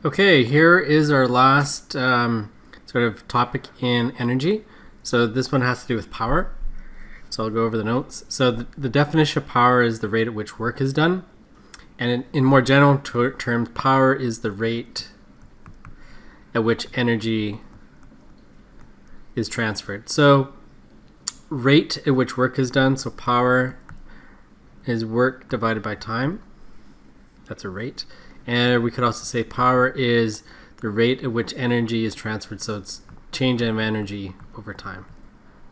Okay, here is our last sort of topic in energy. So this one has to do with power. So I'll go over the notes. So the definition of power is the rate at which work is done. And in more general terms, power is the rate at which energy is transferred. So rate at which work is done. So power is work divided by time. That's a rate. And we could also say power is the rate at which energy is transferred. So it's change of energy over time.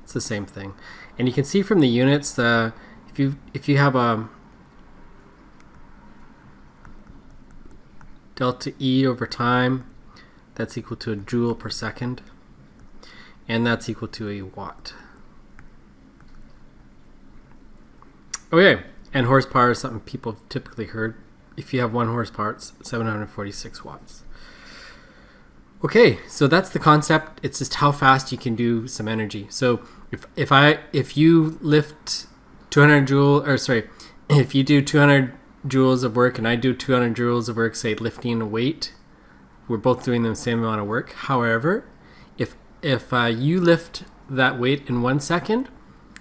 It's the same thing. And you can see from the units, if you have a delta E over time, that's equal to a joule per second. And that's equal to a watt. Okay, and horsepower is something people have typically heard. If you have 1 horsepower, it's 746 watts. Okay, so that's the concept. It's just how fast you can do some energy. So if you lift 200 joule, or sorry, if you do 200 joules of work and I do 200 joules of work, say lifting a weight, we're both doing the same amount of work. However, if you lift that weight in 1 second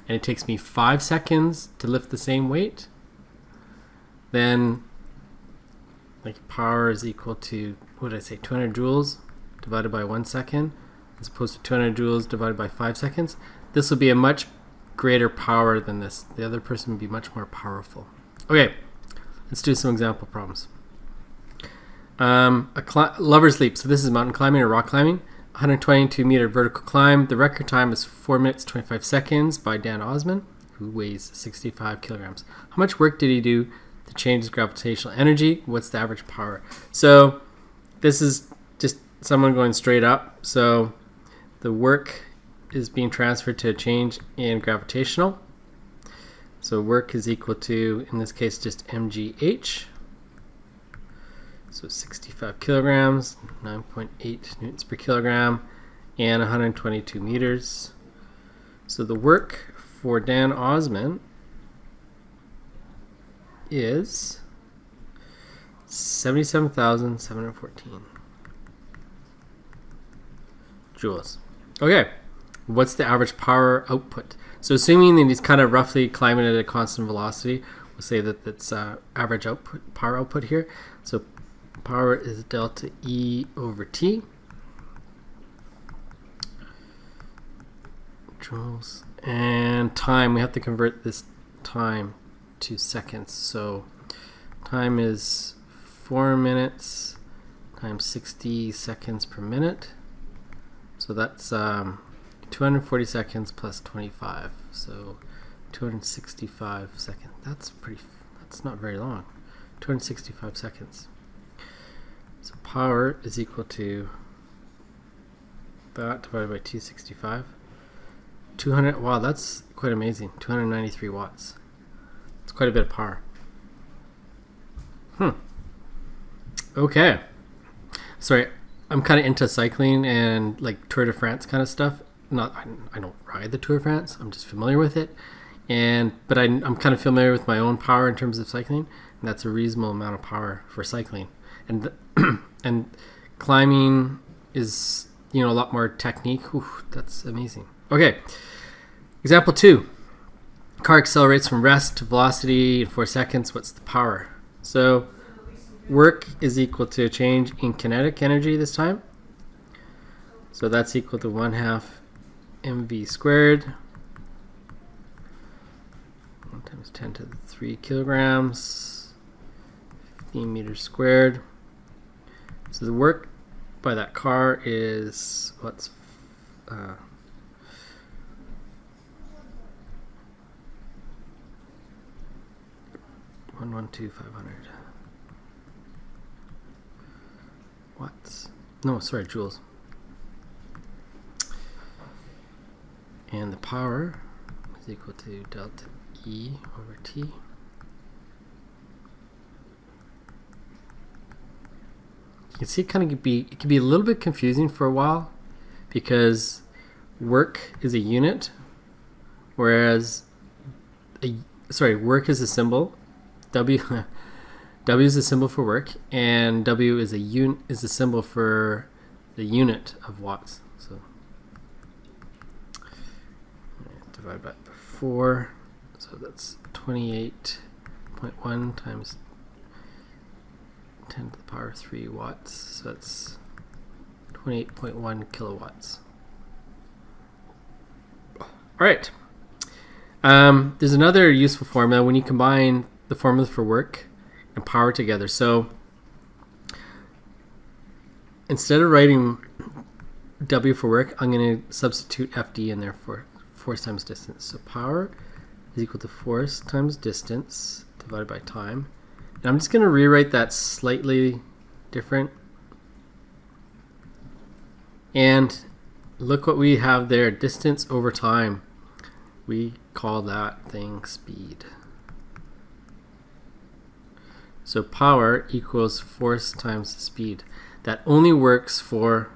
and it takes me 5 seconds to lift the same weight, then like power is equal to, what did I say, 200 joules divided by 1 second, as opposed to 200 joules divided by 5 seconds. This will be a much greater power than this. The other person would be much more powerful. Okay, let's do some example problems. Lover's leap. So this is mountain climbing or rock climbing. 122 meter vertical climb. The record time is 4 minutes 25 seconds by Dan Osman, who weighs 65 kilograms. How much work did he do to change his gravitational energy? What's the average power? So this is just someone going straight up. So the work is being transferred to a change in gravitational. So work is equal to, in this case, just mgh. So 65 kilograms, 9.8 newtons per kilogram, and 122 meters. So the work for Dan Osman is 77,714 joules. Okay, what's the average power output? So assuming that he's kind of roughly climbing at a constant velocity, we'll say that that's average output, power output here. So power is delta E over T. Joules. And time, we have to convert this time to seconds. So time is 4 minutes times 60 seconds per minute. So that's 240 seconds plus 25. So 265 seconds. That's not very long. 265 seconds. So power is equal to that divided by 265. 200, wow, that's quite amazing. 293 watts. It's quite a bit of power. Okay. Sorry, I'm kind of into cycling and like Tour de France kind of stuff. I don't ride the Tour de France. I'm just familiar with it. But I'm kind of familiar with my own power in terms of cycling. And that's a reasonable amount of power for cycling. And climbing is, a lot more technique. Ooh, that's amazing. Okay, example 2. Car accelerates from rest to velocity in 4 seconds. What's the power? So work is equal to a change in kinetic energy this time. So that's equal to 1/2 mv squared. 1 times 10 to the 3 kilograms. 15 meters squared. So the work by that car is, 112,500 watts. No, sorry, joules. And the power is equal to delta E over T. You can see it can be a little bit confusing for a while because work is a unit, whereas work is a symbol. W is a symbol for work, and W is a symbol for the unit of watts. So divide by 4, so that's 28.1 times 10 to the power 3 watts. So that's 28.1 kilowatts. All right. There's another useful formula when you combine the formulas for work and power together. So instead of writing W for work, I'm going to substitute FD in there for force times distance. So power is equal to force times distance divided by time. And I'm just going to rewrite that slightly different. And look what we have there, distance over time. We call that thing speed. So power equals force times speed. That only works for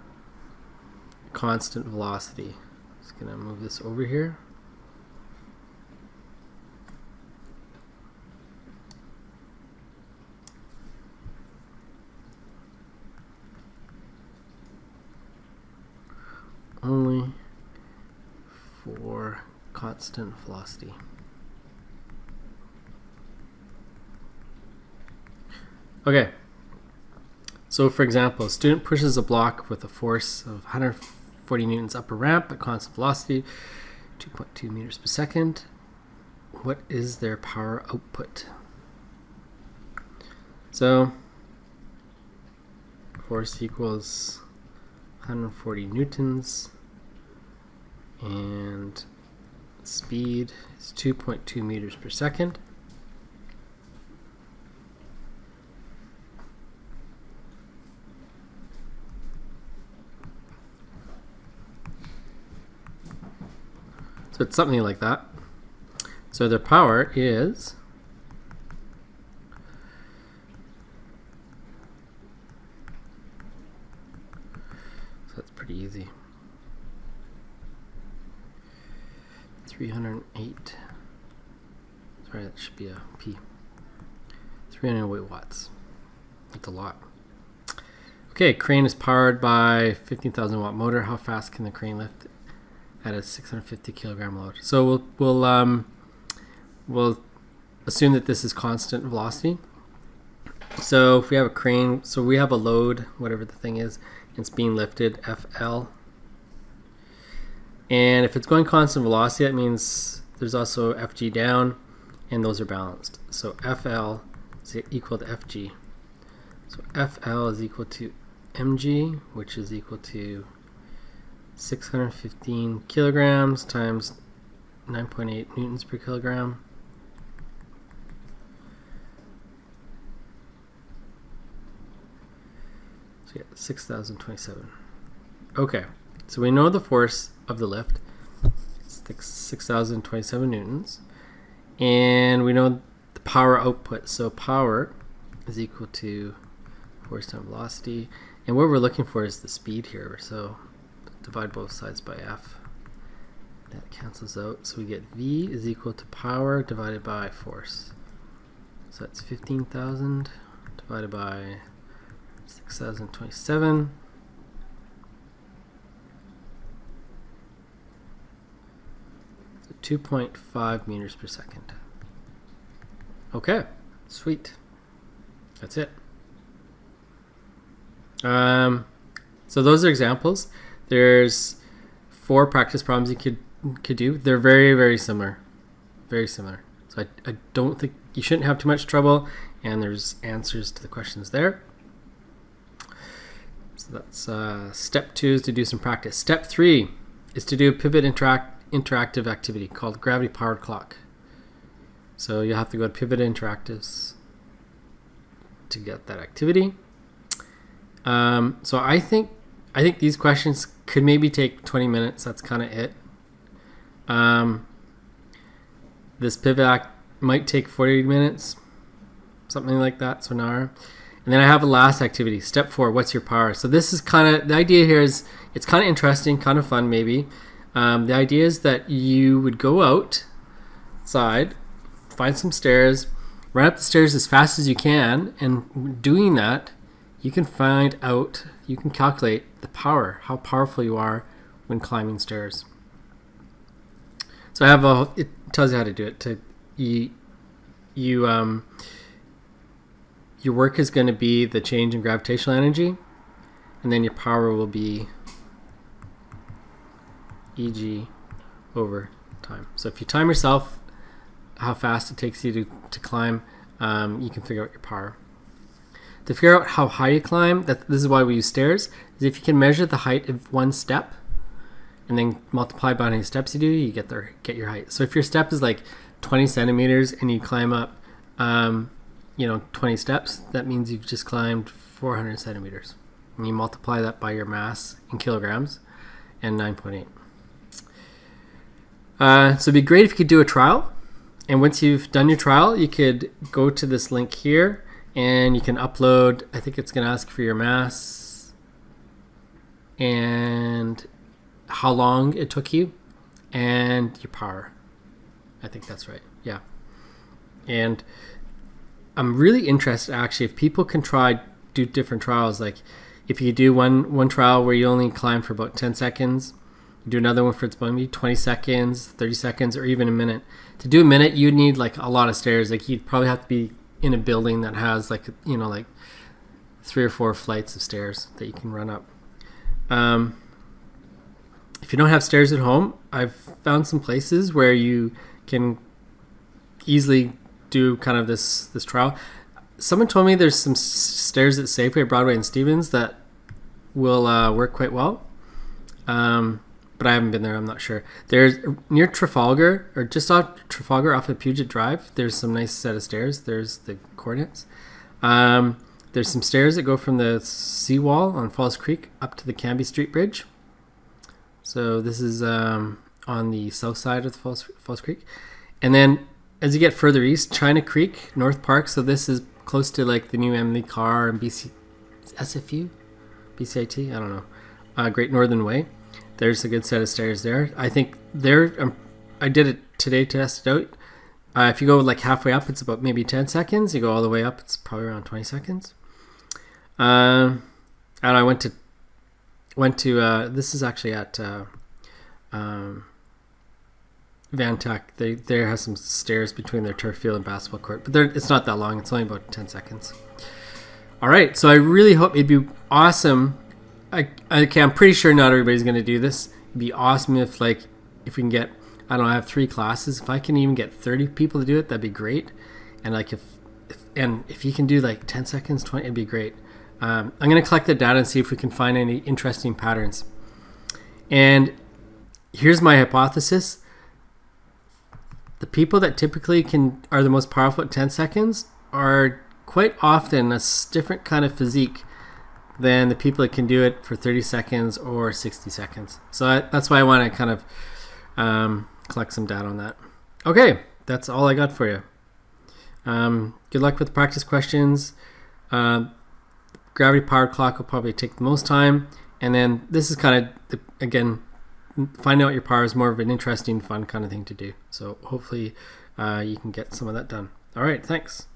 constant velocity. Just gonna move this over here. Only for constant velocity. Okay, so for example, a student pushes a block with a force of 140 newtons up a ramp at constant velocity, 2.2 meters per second. What is their power output? So force equals 140 newtons, and speed is 2.2 meters per second. So it's something like that. So their power is pretty easy. 308. Sorry, that should be a P. 308 watts. That's a lot. Okay, crane is powered by 15,000 watt motor. How fast can the crane lift at a 650 kilogram load? So we'll assume that this is constant velocity. So if we have a crane, so we have a load, whatever the thing is, it's being lifted, FL. And if it's going constant velocity, that means there's also FG down, and those are balanced. So FL is equal to FG. So FL is equal to mg, which is equal to 615 kilograms times 9.8 newtons per kilogram. So yeah, 6,027. Okay, so we know the force of the lift, it's 6,027 newtons, and we know the power output. So power is equal to force times velocity, and what we're looking for is the speed here. So divide both sides by F. That cancels out, so we get V is equal to power divided by force. So that's 15,000 divided by 6,027. So 2.5 meters per second. Okay, sweet. That's it. So those are examples. There's 4 practice problems you could do. They're very, very similar. Very similar. So I don't think you shouldn't have too much trouble, and there's answers to the questions there. So that's step 2 is to do some practice. Step 3 is to do a pivot interactive activity called gravity powered clock. So you'll have to go to Pivot Interactives to get that activity. So I think these questions could maybe take 20 minutes. That's kind of it. This pivot might take 40 minutes, something like that, so an hour. And then I have a last activity, step 4, what's your power? So this is kind of, the idea here is, it's kind of interesting, kind of fun maybe. The idea is that you would go outside, find some stairs, run up the stairs as fast as you can, and doing that, you can calculate the power, how powerful you are when climbing stairs. So it tells you how to do it. Your work is going to be the change in gravitational energy, and then your power will be Eg over time. So if you time yourself how fast it takes you to climb, you can figure out your power. To figure out how high you climb, this is why we use stairs, is if you can measure the height of one step and then multiply by how many steps you do, you get your height. So if your step is like 20 centimeters and you climb up 20 steps, that means you've just climbed 400 centimeters. And you multiply that by your mass in kilograms and 9.8. So it'd be great if you could do a trial. And once you've done your trial, you could go to this link here and you can upload, I think it's going to ask for your mass and how long it took you and your power. I think that's right. Yeah. And I'm really interested, actually, if people can do different trials. Like if you do one trial where you only climb for about 10 seconds, you do another one for maybe 20 seconds, 30 seconds, or even a minute. To do a minute, you'd need like a lot of stairs. Like you'd probably have to be in a building that has like 3 or 4 flights of stairs that you can run up. If you don't have stairs at home, I've found some places where you can easily do kind of this trial. Someone told me there's some stairs at Safeway, Broadway, and Stevens that will work quite well. But I haven't been there. I'm not sure. There's near Trafalgar, or just off Trafalgar, off of Puget Drive. There's some nice set of stairs. There's the coordinates. There's some stairs that go from the seawall on Falls Creek up to the Cambie Street Bridge. So this is on the south side of the Falls Creek, and then as you get further east, China Creek, North Park. So this is close to like the new Emily Carr and BCIT. I don't know. Great Northern Way. There's a good set of stairs there. I think I did it today to test it out. If you go like halfway up, it's about maybe 10 seconds. You go all the way up, it's probably around 20 seconds. And I went to this is actually at Van Tech. They have some stairs between their turf field and basketball court, but it's not that long. It's only about 10 seconds. All right, so I really hope it'd be awesome. I'm pretty sure not everybody's going to do this. It'd be awesome if we can get, I have 3 classes. If I can even get 30 people to do it, that'd be great. And if you can do like 10 seconds, 20, it'd be great. I'm going to collect the data and see if we can find any interesting patterns. And here's my hypothesis. The people that typically are the most powerful at 10 seconds are quite often a different kind of physique than the people that can do it for 30 seconds or 60 seconds. So that's why I want to kind of collect some data on that. Okay, that's all I got for you. Good luck with the practice questions. Gravity powered clock will probably take the most time. And then this is kind of, again, finding out your power is more of an interesting, fun kind of thing to do. So hopefully you can get some of that done. All right, thanks.